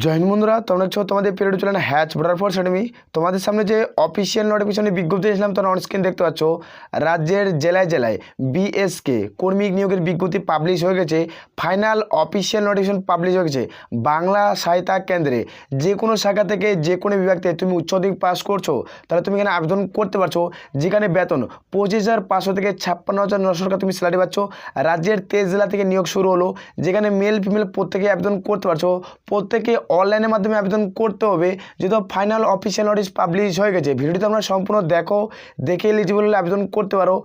Join বন্ধুরা, তোমরা হচ্ছে তোমাদের পিরিয়ড চলে না হ্যাচ বর্ডার ফোর্স একাডেমি। তোমাদের সামনে যে অফিসিয়াল নোটিফিকেশনে বিজ্ঞপ্তি দিয়েছিলাম তোমরা অনস্ক্রিন দেখতে পাচ্ছ। রাজ্যের জেলায় জেলায় বিএসকে কর্মী নিয়োগের বিজ্ঞপ্তি পাবলিশ হয়ে গেছে। ফাইনাল অফিসিয়াল নোটিফিকেশন পাবলিশ হয়ে গেছে। বাংলা সহায়তা কেন্দ্রে যে কোনো শাখা থেকে যে কোনো বিভাগ থেকে তুমি উচ্চ মাধ্যমিক পাস করছো তাহলে তুমি এখানে আবেদন করতে পারছো, যেখানে বেতন 25,500 থেকে 56,900 টাকা তুমি স্যালারি পাচ্ছ। রাজ্যের 23 জেলা থেকে নিয়োগ শুরু হলো, যেখানে মেল ফিমেল প্রত্যেকে আবেদন করতে পারছো। প্রত্যেকে অনলাইনের মাধ্যমে আবেদন করতে হবে, যেহেতু ফাইনাল অফিসিয়াল নোটিশ পাবলিশ হয়ে গেছে। ভিডিওটি তোমরা সম্পূর্ণ দেখো, দেখে এলিজিবল হলে আবেদন করতে পারো।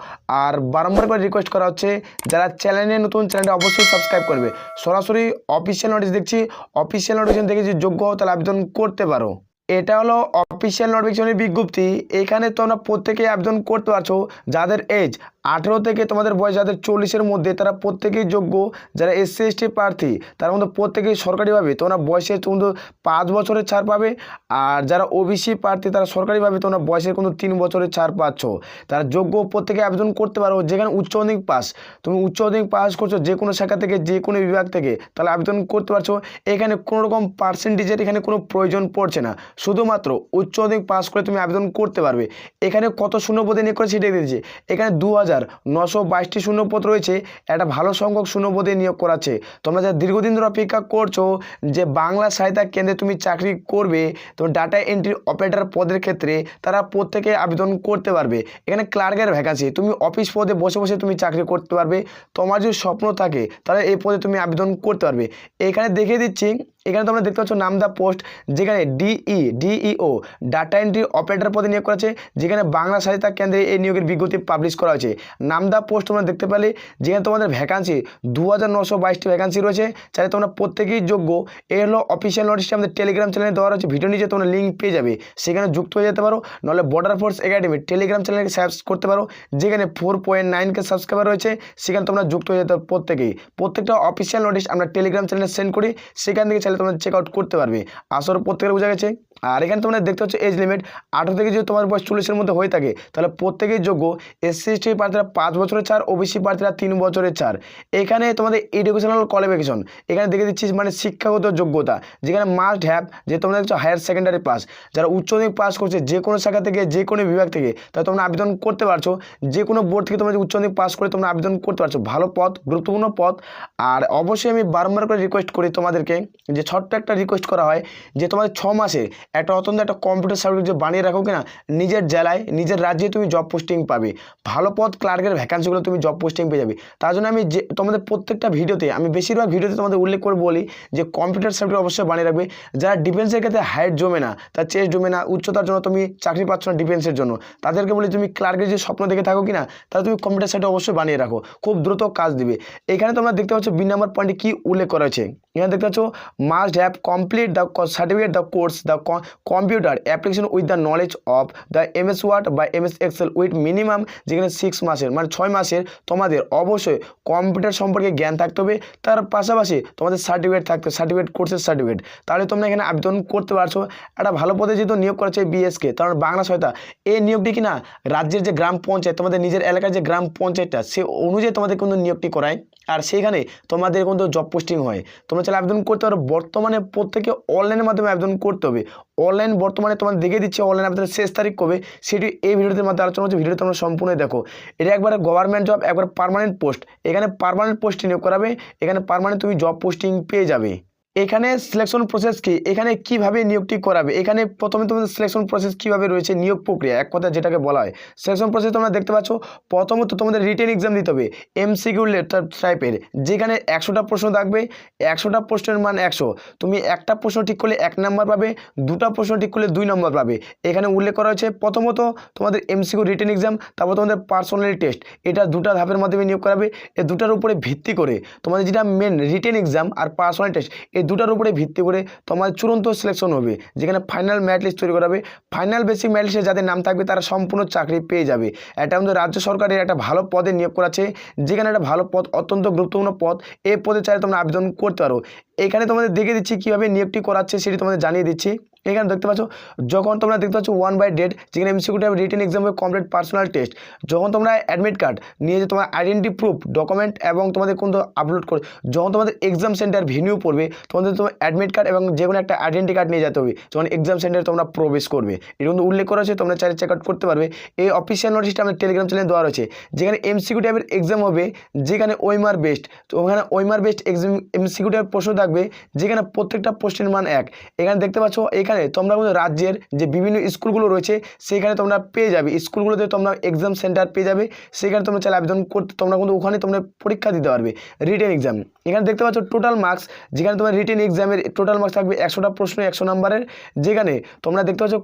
আর বারংবার করে রিকোয়েস্ট করা হচ্ছে, যারা চ্যানেলে নতুন চ্যানেলটা অবশ্যই সাবস্ক্রাইব করবে। সরাসরি অফিসিয়াল নোটিশ দেখছি, অফিসিয়াল নোটিফিকেশন দেখে যদি যোগ্য হও তাহলে আবেদন করতে পারো। এটা হলো অফিসিয়াল নোটিফিকেশনের বিজ্ঞপ্তি। এখানে তোমরা প্রত্যেকেই আবেদন করতে পারছো। যাদের এজ 18 থেকে তোমাদের বয়স যাদের 40-এর মধ্যে তারা প্রত্যেকেই যোগ্য। যারা SC ST প্রার্থী তার মধ্যে প্রত্যেকেই সরকারিভাবে তোমরা বয়সের কিন্তু 5 বছরের ছাড় পাবে। আর যারা OBC প্রার্থী তারা সরকারিভাবে তোমরা বয়সের কিন্তু 3 বছরের ছাড় পাচ্ছ। তারা যোগ্য, প্রত্যেকে আবেদন করতে পারো। যেখানে উচ্চ মাধ্যমিক পাস, তুমি উচ্চ মাধ্যমিক পাস করছো যে কোনো শাখা থেকে যে কোনো বিভাগ থেকে, তাহলে আবেদন করতে পারছো। এখানে কোনো রকম পার্সেন্টেজের এখানে কোনো প্রয়োজন পড়ছে না, শুধুমাত্র উচ্চ মাধ্যমিক পাস করে তুমি আবেদন করতে পারবে। এখানে কত শূন্যপদে নিয়োগ করে সেটা দিয়েছে। এখানে 2,922টি শূন্যপদ রয়েছে। একটা ভালো সংখ্যক শূন্যপদে নিয়োগ করাচ্ছে। তোমরা যা দীর্ঘদিন ধরে অপেক্ষা করছো যে বাংলা সহায়তা কেন্দ্রে তুমি চাকরি করবে, তো ডাটা এন্ট্রি অপারেটর পদের ক্ষেত্রে তারা প্রত্যেকে আবেদন করতে পারবে। এখানে ক্লার্কের ভ্যাকান্সি, তুমি অফিস পদে বসে বসে তুমি চাকরি করতে পারবে। তোমার যদি স্বপ্ন থাকে তাহলে এই পদে তুমি আবেদন করতে পারবে। এখানে দেখিয়ে দিচ্ছি, এখানে তোমরা দেখতে পাচ্ছ নাম দা পোস্ট, যেখানে ডিইও ডাটা এন্ট্রি অপারেটর পদে নিয়োগ করা আছে। যেখানে বাংলা সহায়তা কেন্দ্রে এই নিয়োগের বিজ্ঞপ্তি পাবলিশ করা হয়েছে। নাম দা পোস্ট তোমরা দেখতে পেলে, যেখানে তোমাদের ভ্যাকান্সি 2,922টি ভ্যাকান্সি রয়েছে। চাইলে তোমরা প্রত্যেকেই যোগ্য। এই হলো অফিসিয়াল নোটিশটি আমাদের টেলিগ্রাম চ্যানেলে দেওয়া রয়েছে। ভিডিও নিচে তোমরা লিঙ্ক পেয়ে যাবে, সেখানে যুক্ত হয়ে যেতে পারো। নাহলে বর্ডার ফোর্স একাডেমি টেলিগ্রাম চ্যানেলকে সাবস্ক্রাইব করতে পারো, যেখানে 4.9K সাবস্ক্রাইবার রয়েছে। সেখানে তোমরা যুক্ত হয়ে যেতে পারো প্রত্যেকেই। প্রত্যেকটা অফিসিয়াল নোটিশ আমরা টেলিগ্রাম চ্যানেলে সেন্ড করি, সেখান থেকে চাইলে তোমরা চেক আউট করতে পারবে। আসলে প্রত্যেকের বোঝা গেছে। আর এখানে তোমরা দেখতে পাচ্ছ এজ লিমিট 18 থেকে যদি তোমার বয়স 40-এর মধ্যে হয়ে থাকে তাহলে প্রত্যেকেই যোগ্য। SC ST প্রার্থীরা 5 বছরের ছাড়, OBC প্রার্থীরা 3 বছরের ছাড়। এখানে তোমাদের এডুকেশনাল কোয়ালিফিকেশন এখানে দেখে দিচ্ছি, মানে শিক্ষাগত যোগ্যতা, যেখানে মাস্ট হ্যাভ, যে তোমরা দেখছো হায়ার সেকেন্ডারি পাস। যারা উচ্চ মাধ্যমিক পাস করছে যে কোনো শাখা থেকে যে কোনো বিভাগ থেকে, তাহলে তোমরা আবেদন করতে পারছো। যে কোনো বোর্ড থেকে তোমরা উচ্চ মাধ্যমিক পাস করে তোমরা আবেদন করতে পারছো। ভালো পদ, গুরুত্বপূর্ণ পদ। আর অবশ্যই আমি বারবার করে রিকোয়েস্ট করি তোমাদেরকে, যে ছোট্ট একটা রিকোয়েস্ট করা হয়, যে তোমাদের 6 মাসে একটা একটা কম্পিউটার সার্টিফিকেট যে বানিয়ে রাখো কিনা, নিজের জেলায় নিজের রাজ্যে তুমি জব পোস্টিং পাবে। ভালো পদ, ক্লার্কের ভ্যাকান্সিগুলো তুমি জব পোস্টিং পেয়ে যাবে। তার জন্য আমি যে তোমাদের প্রত্যেকটা ভিডিওতে, আমি বেশিরভাগ ভিডিওতে তোমাদের উল্লেখ করে বলি যে কম্পিউটার সার্টিফিকেট অবশ্যই বানিয়ে রাখবে। যারা ডিফেন্সের ক্ষেত্রে হাইট জমে না, তার চেস্ট জমে না, উচ্চতার জন্য তুমি চাকরি পাচ্ছ না ডিফেন্সের জন্য, তাদেরকে বলি তুমি ক্লার্কের যে স্বপ্ন দেখে থাকো কিনা, তাহলে তুমি কম্পিউটার সার্টিফিকেট অবশ্যই বানিয়ে রাখো, খুব দ্রুত কাজ দিবে। এখানে তোমরা দেখতে পাচ্ছ বি নাম্বার পয়েন্টে কি উল্লেখ করা হয়েছে। এখানে দেখতে পাচ্ছ must have complete the certificate the course the computer application with the knowledge of the MS word বা MS এক্সেল উইথ মিনিমাম, যেখানে 6 মাসের মানে 6 মাসের তোমাদের অবশ্যই কম্পিউটার সম্পর্কে জ্ঞান থাকতে হবে। তার পাশাপাশি তোমাদের সার্টিফিকেট থাকতে, সার্টিফিকেট কোর্সের সার্টিফিকেট, তাহলে তোমরা এখানে আবেদন করতে পারছো। একটা ভালো পদে যেহেতু নিয়োগ করেছে BSK, কারণ বাংলা সহায়তা এই নিয়োগটি কিনা রাজ্যের যে গ্রাম পঞ্চায়েত, তোমাদের নিজের এলাকার যে গ্রাম পঞ্চায়েতটা, সে অনুযায়ী তোমাদের কিন্তু নিয়োগটি করায়। আর সেইখানে তোমাদের কিন্তু জব পোস্টিং হয়। তোমরা চাইলে আবেদন করতে পারো। বর্তমানে প্রত্যেকে অনলাইনের মাধ্যমে আবেদন করতে হবে। অনলাইন বর্তমানে তোমাদের দেখে দিচ্ছে অনলাইন আবেদনের শেষ তারিখ কবে, সেটি এই ভিডিওটির মধ্যে আলোচনা হচ্ছে। ভিডিওটি তোমরা সম্পূর্ণ দেখো। এটা একবার গভর্নমেন্ট জব, একবার পার্মানেন্ট পোস্ট। এখানে পার্মানেন্ট পোস্টে নিয়োগ করাবে, এখানে পার্মানেন্ট তুমি জব পোস্টিং পেয়ে যাবে। এখানে সিলেকশন প্রসেস কি, এখানে কিভাবে নিয়োগটি করাবে, এখানে প্রথমে তোমাদের সিলেকশন প্রসেস কিভাবে রয়েছে, নিয়োগ প্রক্রিয়া এক কথা যেটাকে বলা হয় সিলেকশন প্রসেস, তোমরা দেখতে পাচ্ছ। প্রথমত তোমাদের রিটেন এক্সাম দিতে হবে, MCQ টাইপের, যেখানে 100টা প্রশ্ন থাকবে। 100টা প্রশ্নের মান 100। তুমি একটা প্রশ্ন ঠিক করলে 1 নম্বর পাবে, 2টা প্রশ্ন ঠিক করলে 2 নম্বর পাবে। এখানে উল্লেখ করা হয়েছে প্রথমত তোমাদের MCQ রিটেন এক্সাম, তারপর তোমাদের পার্সোনালিটি টেস্ট। এটা 2টা ধাপের মাধ্যমে নিয়োগ করাবে। এই 2টার উপরে ভিত্তি করে তোমাদের যেটা মেন রিটেন এক্সাম আর পার্সোনালিটি টেস্ট, এই 2টার উপরে ভিত্তি করে তোমার চূড়ান্ত সিলেকশন হবে, যেখানে ফাইনাল মেরিট লিস্ট তৈরি করাবে। ফাইনাল বেসিক মেরিট লিস্টে যাদের নাম থাকবে তারা সম্পূর্ণ চাকরি পেয়ে যাবে। এটা আমাদের রাজ্য সরকারের একটা ভালো পদে নিয়োগ করাছে, যেখানে একটা ভালো পদ, অত্যন্ত গুরুত্বপূর্ণ পদ। এই পদে চাইলে তোমরা আবেদন করতে পারো। এখানে তোমাদের দেখে দিচ্ছি কীভাবে নিয়োগটি করাচ্ছে, সেটি তোমাদের জানিয়ে দিচ্ছি। এখানে দেখতে পাচ্ছ যখন তোমরা দেখতে পাচ্ছ 1/ডেট, যেখানে এমসিকিউ টাইপ রিটেন এক্সাম হবে কমপ্লিট পার্সোনাল টেস্ট। যখন তোমরা অ্যাডমিট কার্ড নিয়ে যে তোমার আইডেন্টি প্রুফ ডকুমেন্ট এবং তোমাদের কোন আপলোড করে যখন তোমাদের এক্সাম সেন্টার ভেনিউ পড়বে, তোমাদের তোমার অ্যাডমিট কার্ড এবং যে কোনো একটা আইডেন্টি কার্ড নিয়ে যেতে হবে যখন এক্সাম সেন্টারে তোমরা প্রবেশ করবে। এটা কিন্তু উল্লেখ করা আছে, তোমরা চাইলে চেক আউট করতে পারবে। এই অফিসিয়াল নোটিশটা আমাদের টেলিগ্রাম চ্যানেলে দেওয়া রয়েছে, যেখানে এমসিকিউ টাইপের এক্সাম হবে, যেখানে ওয়েমার বেস্ট। তো ওখানে ওয়েমার বেস্ট এক্সাম এমসিকিউ টাইপের প্রশ্ন থাকবে, যেখানে প্রত্যেকটা প্রশ্নের মান 1। এখানে দেখতে পাচ্ছ এখানে তোমরা কিন্তু রাজ্যের যে বিভিন্ন স্কুলগুলো রয়েছে সেখানে তোমরা পেয়ে যাবে, স্কুলগুলোতে তোমরা এক্সাম সেন্টার পেয়ে যাবে, সেখানে তোমরা চাইলে আবেদন করতে তোমরা কিন্তু ওখানে তোমরা পরীক্ষা দিতে পারবে রিটেন এক্সাম। এখানে দেখতে পাচ্ছ টোটাল মার্কস, যেখানে তোমার রিটেন এক্সামের টোটাল মার্কস থাকবে 100টা প্রশ্ন 100 নম্বরের, যেখানে তোমরা দেখতে পাচ্ছ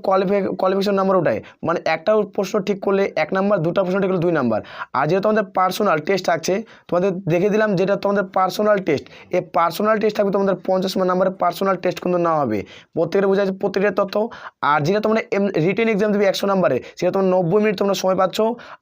কোয়ালিফিকেশন নাম্বার ওটাই, মানে একটা প্রশ্ন ঠিক করলে 1 নাম্বার, 2টা প্রশ্ন ঠিক করলে 2 নাম্বার। আর যেটা তোমাদের পার্সোনাল টেস্ট থাকছে, তোমাদের দেখে দিলাম যেটা তোমাদের পার্সোনাল টেস্ট, এই পার্সোনাল টেস্ট থাকবে তোমাদের 50 নাম্বারের পার্সোনাল টেস্ট কিন্তু নেওয়া হবে, প্রত্যেকের বোঝা যাচ্ছে প্রত্যেকটা তথ্য। আর যেটা তোমরা রিটেন এক্সাম দেবে 100 নম্বরে, সেটা তোমরা 90 মিনিট তোমরা সময় পাচ্ছ।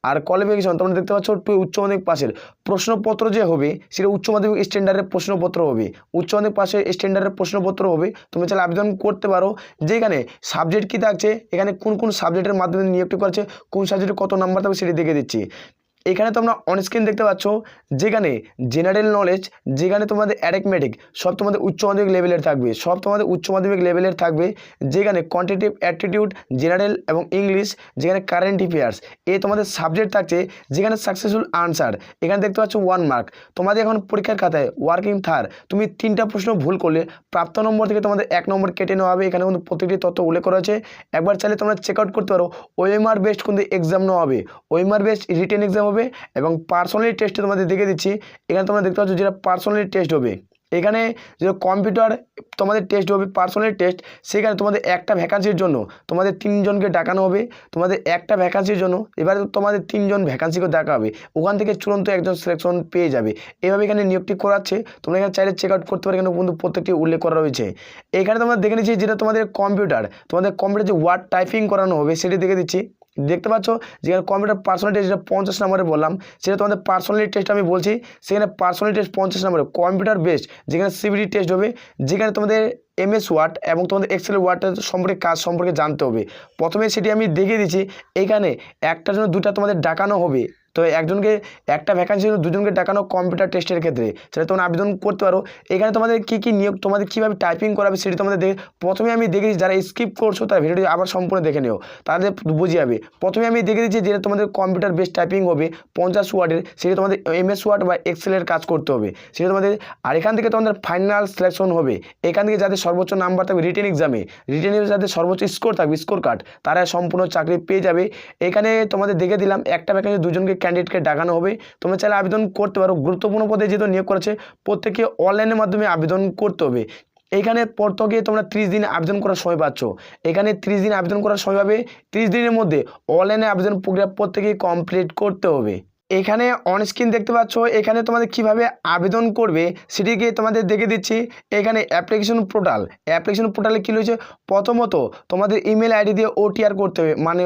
আর কোয়ালিফিকেশন তোমরা দেখতে পাচ্ছ উচ্চ মাধ্যমিক পাশের প্রশ্নপত্র যে হবে সেটা উচ্চ মাধ্যমিক স্ট্যান্ডার্ডের প্রশ্নপত্র হবে, উচ্চ মাধ্যমিক পাশের স্ট্যান্ডার্ডের প্রশ্নপত্র হবে। তুমি চাইলে আবেদন করতে পারো। যেখানে সাবজেক্ট কী থাকছে, এখানে কোন কোন সাবজেক্টের মাধ্যমে নিয়োগটি করছে, কোন সাবজেক্টে কত নাম্বার থাকবে সেটি দেখে দিচ্ছি। এখানে তোমরা অনস্ক্রিন দেখতে পাচ্ছ, যেখানে জেনারেল নলেজ, যেখানে তোমাদের অ্যারিথমেটিক সব তোমাদের উচ্চ মাধ্যমিক লেভেলের থাকবে, সব তোমাদের উচ্চ মাধ্যমিক লেভেলের থাকবে। যেখানে কোয়ান্টিটেটিভ অ্যাপটিটিউড জেনারেল এবং ইংলিশ, যেখানে কারেন্ট অ্যাফেয়ার্স এই তোমাদের সাবজেক্ট থাকছে। যেখানে সাকসেসফুল আনসার এখানে দেখতে পাচ্ছ 1 মার্ক। তোমাদের এখন পরীক্ষার খাতায় ওয়ার্কিং থার তুমি 3টা প্রশ্ন ভুল করলে প্রাপ্ত নম্বর থেকে তোমাদের 1 নম্বর কেটে নেওয়া হবে। এখানে কিন্তু প্রত্যেকটি তথ্য উল্লেখ করা আছে, একবার চাইলে তোমরা চেক আউট করতে পারো। ওএমআর বেস্ট কিন্তু এক্সাম নেওয়া হবে, ওএমআর বেস্ট রিটেন এক্সাম হবে এবং পার্সোনালি টেস্টে তোমাদের দেখে দিচ্ছি। এখানে তোমরা দেখতে পাচ্ছ যেটা পার্সোনালি টেস্ট হবে, এখানে যে কম্পিউটার তোমাদের টেস্ট হবে পার্সোনালি টেস্ট। সেখানে তোমাদের একটা ভ্যাকান্সির জন্য তোমাদের 3 জনকে ডাকানো হবে, তোমাদের একটা ভ্যাকান্সির জন্য এবারে তোমাদের 3 জন ভ্যাকান্সিকে ডাকা হবে, ওখান থেকে চূড়ান্ত একজন সিলেকশন পেয়ে যাবে। এইভাবে এখানে নিয়োগটি করাচ্ছে, তোমরা এখানে চাইলে চেক আউট করতে পারো, এখানে কিন্তু প্রত্যেকটি উল্লেখ করা রয়েছে। এখানে তোমরা দেখে নিচ্ছি যেটা তোমাদের কম্পিউটার যে ওয়ার্ড টাইপিং করানো হবে সেটি দেখে দিচ্ছি। দেখতে পাচ্ছ যেখানে কম্পিউটার পার্সোনাল টেস্ট যেটা 50 নম্বরে বললাম, সেটা তোমাদের পার্সোনালি টেস্ট আমি বলছি। সেখানে পার্সোনালি টেস্ট 50 নম্বরে, কম্পিউটার বেস্ট যেখানে সিবিটি টেস্ট হবে, যেখানে তোমাদের এমএস ওয়ার্ড এবং তোমাদের এক্সেল ওয়ার্ডের সম্পর্কে কাজ সম্পর্কে জানতে হবে। প্রথমে সেটি আমি দেখিয়ে দিচ্ছি, এইখানে একটার জন্য 2টা তোমাদের ডাকানো হবে। তো একজনকে একটা ভ্যাকান্সি 2জনকে ডাকানো কম্পিউটার টেস্টের ক্ষেত্রে, সেটা তোমরা আবেদন করতে পারো। এখানে তোমাদের কী নিয়োগ, তোমাদের কীভাবে টাইপিং করাবে সেটি তোমাদের প্রথমে আমি দেখেছি, যারা স্কিপ করছো তার ভিডিওটি আবার সম্পূর্ণ দেখে নিও, তাদের বুঝে যাবে। প্রথমে আমি দেখে দিচ্ছি যেটা তোমাদের কম্পিউটার বেস টাইপিং হবে 50 ওয়ার্ডের, সেটি তোমাদের এমএস ওয়ার্ড বা এক্সেলের কাজ করতে হবে সেটা তোমাদের। আর এখান থেকে তোমাদের ফাইনাল সিলেকশন হবে, এখান থেকে যাদের সর্বোচ্চ নাম্বার থাকবে রিটেন এক্সামে যাদের সর্বোচ্চ স্কোর থাকবে স্কোর কার্ড, তারা সম্পূর্ণ চাকরি পেয়ে যাবে। এখানে তোমাদের দেখে দিলাম একটা ভ্যাকান্সি 2জনকে ক্যান্ডিডেটকে ডাকানো হবে, তোমরা চাইলে আবেদন করতে পারো। গুরুত্বপূর্ণ পদে যেহেতু নিয়োগ করেছে প্রত্যেকে অনলাইনের মাধ্যমে আবেদন করতে হবে। এখানে প্রত্যেকে তোমরা 30 দিন আবেদন করার সময় পাচ্ছ, এখানে 30 দিন আবেদন করার সময় পাবে। 30 দিনের মধ্যে অনলাইনে আবেদন প্রক্রিয়া প্রত্যেকেই কমপ্লিট করতে হবে। এখানে অনস্ক্রিন দেখতে পাচ্ছ, এখানে তোমাদের কিভাবে আবেদন করবে সেটিকে তোমাদের দেখে দিচ্ছি। এখানে অ্যাপ্লিকেশন পোর্টালে কী রয়েছে, প্রথমত তোমাদের ইমেল আইডি দিয়ে ওটিআর করতে হবে, মানে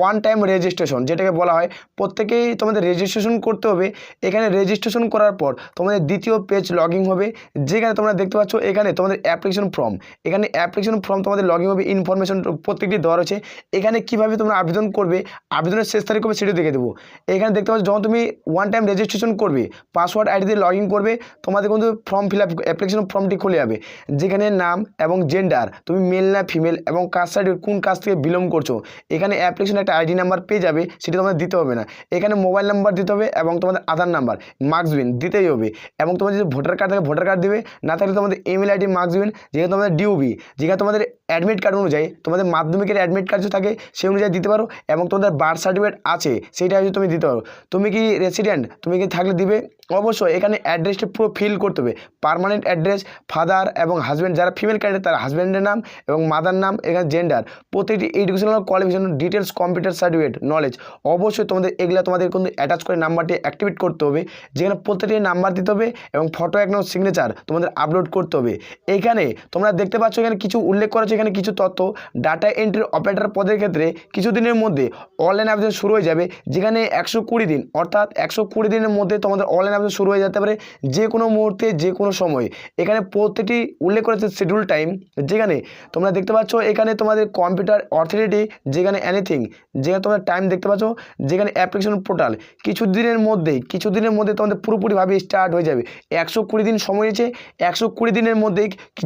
1 টাইম রেজিস্ট্রেশন যেটাকে বলা হয়। প্রত্যেকেই তোমাদের রেজিস্ট্রেশন করতে হবে। এখানে রেজিস্ট্রেশন করার পর তোমাদের দ্বিতীয় পেজ লগইন হবে, যেখানে তোমরা দেখতে পাচ্ছ এখানে তোমাদের অ্যাপ্লিকেশন ফর্ম, এখানে অ্যাপ্লিকেশন ফর্ম তোমাদের লগইন হবে, ইনফরমেশন প্রত্যেকটি দেওয়া রয়েছে। এখানে কিভাবে তোমরা আবেদন করবে, আবেদনের শেষ তারিখ হবে সেটি দেখে দেবো। এখানে দেখতে পাচ্ছ যখন তুমি 1 টাইম রেজিস্ট্রেশন করবে, পাসওয়ার্ড আইডি দিয়ে লগইন করবে, তোমাদের কিন্তু ফর্ম ফিল আপ অ্যাপ্লিকেশন ফর্মটি খুলে যাবে, যেখানে নাম এবং জেন্ডার, তুমি মেল না ফিমেল এবং কাস্ট সার্টিফিকেট কোন কাস্ট থেকে বিলং করছো, এখানে অ্যাপ্লিকেশন একটা আইডি নাম্বার পেয়ে যাবে, সেটি তোমাদের দিতে হবে না। এখানে মোবাইল নাম্বার দিতে হবে এবং তোমাদের আধার নাম্বার মার্কসবিন দিতেই হবে, এবং তোমাদের যদি ভোটার কার্ড থাকে ভোটার কার্ড দিবে, না থাকলে তোমাদের ইমেল আইডি মার্কসবিন, যেখানে তোমাদের ডিউবি, যেখানে তোমাদের অ্যাডমিট কার্ড অনুযায়ী তোমাদের মাধ্যমিকের অ্যাডমিট কার্ড যে থাকে সেই অনুযায়ী দিতে পারো, এবং তোমাদের বার্থ সার্টিফিকেট আছে সেইটা তুমি দিতে পারো। তুমি কি রেসিডেন্ট, তুমি কি থাকলে দিবে। অবশ্যই এখানে অ্যাড্রেসটা পুরো ফিল করতে হবে, পার্মানেন্ট অ্যাড্রেস, ফাদার এবং হাজব্যান্ড, যারা ফিমেল ক্যান্ডিডেট তার হাজব্যান্ডের নাম এবং মাদার নাম, এখানে জেন্ডার, প্রত্যেকটি educational qualification details, computer certificate, knowledge, অবশ্যই তোমাদের এগুলো তোমাদের কিন্তু অ্যাটাচ করে নাম্বারটি অ্যাক্টিভেট করতে হবে, যেখানে প্রত্যেকটি নাম্বার দিতে হবে এবং ফটো এক নম্বর সিগনেচার তোমাদের আপলোড করতে হবে। এইখানে তোমরা দেখতে পাচ্ছ এখানে কিছু উল্লেখ করা আছে, এখানে কিছু তথ্য ডাটা এন্ট্রি অপারেটর পদের ক্ষেত্রে কিছুদিনের মধ্যে অনলাইন আবেদন শুরু হয়ে যাবে, যেখানে 120 দিন অর্থাৎ 120 দিনের মধ্যে তোমাদের অনলাইন আপডেট শুরু হয়ে যেতে পারে যে কোনো মুহূর্তে যে কোনো সময়। এখানে প্রত্যেকটি উল্লেখ করেছে শিডিউল টাইম, যেখানে তোমরা দেখতে পাচ্ছ এখানে তোমাদের কম্পিউটার অথরিটি, যেখানে এনিথিং, যেখানে তোমরা টাইম দেখতে পাচ্ছ, যেখানে অ্যাপ্লিকেশন পোর্টাল কিছুদিনের মধ্যে তোমাদের পুরোপুরিভাবে স্টার্ট হয়ে যাবে। 120 দিন সময় আছে, 120 দিনের মধ্যে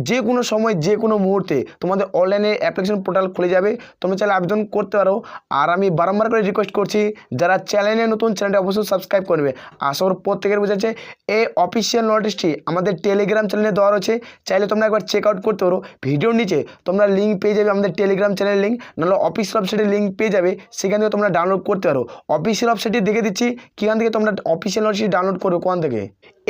যে কোনো সময় যে কোনো মুহূর্তে তোমাদের অনলাইনে অ্যাপ্লিকেশন পোর্টাল খুলে যাবে, তোমরা চাইলে আবেদন করতে পারো। আর আমি বারংবার করে রিকোয়েস্ট করছি যারা চ্যানেলে নতুন, চ্যানেলটা অবশ্যই সাবস্ক্রাইব করবে। আশা করি প্রত্যেকের বোঝাচ্ছে। এই অফিসিয়াল নোটিশটি আমাদের টেলিগ্রাম চ্যানেলে দেওয়া রয়েছে, চাইলে তোমরা একবার চেক আউট করতে পারো। ভিডিওর নিচে তোমরা লিঙ্ক পেয়ে যাবে আমাদের টেলিগ্রাম চ্যানেলের লিঙ্ক, নাহলে অফিসিয়াল ওয়েবসাইটের লিঙ্ক পেয়ে যাবে, সেখান থেকে তোমরা ডাউনলোড করতে পারো। অফিসিয়াল ওয়েবসাইটটি দেখে দিচ্ছি কীখান থেকে তোমরা অফিসিয়াল নোটিশটি ডাউনলোড করবে, কোন থেকে।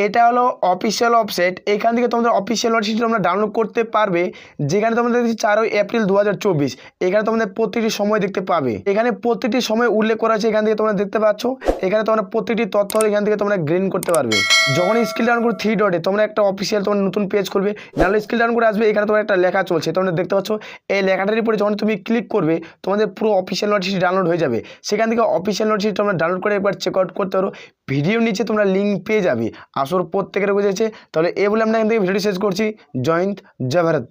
এটা হলো অফিসিয়াল ওয়েবসাইট, এখান থেকে তোমাদের অফিসিয়াল নোটিশটি তোমরা ডাউনলোড করতে পারবে, যেখানে তোমাদের দেখছি 4 এপ্রিল 2024। এখানে তোমাদের প্রত্যেকটি সময় দেখতে পাবে, এখানে প্রত্যেকটি সময় উল্লেখ করা আছে, এখান থেকে তোমরা দেখতে পাচ্ছ। এখানে তোমরা প্রত্যেকটি তথ্য এখান থেকে তোমরা গ্রিন করতে পারবে। যখন স্কিল ডাউন করে 3 ডটে তোমরা একটা অফিসিয়াল তোমার নতুন পেজ করবে, নাহলে স্কিল ডাউন করে আসবে, এখানে তোমার একটা লেখা চলছে, তোমরা দেখতে পাচ্ছ। এই লেখাটার উপরে যখন তুমি ক্লিক করবে তোমাদের পুরো অফিসিয়াল নোটিশটি ডাউনলোড হয়ে যাবে। সেখান থেকে অফিসিয়াল নোটিশটি তোমরা ডাউনলোড করে একবার চেক আউট করতে পারো। ভিডিওর নিচে তোমরা লিঙ্ক পেয়ে যাবে। আসলে প্রত্যেকের বুঝেছে। তাহলে এই বলে আমরা এখান থেকে ভিডিওটি শেষ করছি। জয় হিন্দ, জয় ভারত।